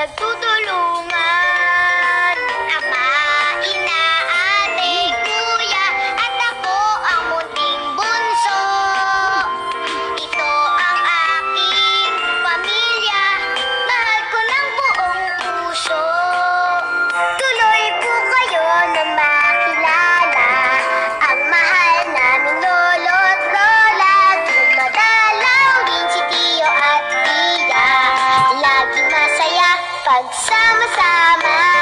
nagtutulungan. Ama, ina, ate, kuya, at ako ang munting bunso. Ito ang aking pamilya, mahal ko ng buong puso. Tuloy po kayo na makilala ang mahal naming lolo at lola. Dumadalaw din si Tio at Tia, laging masaya pagsama-sama.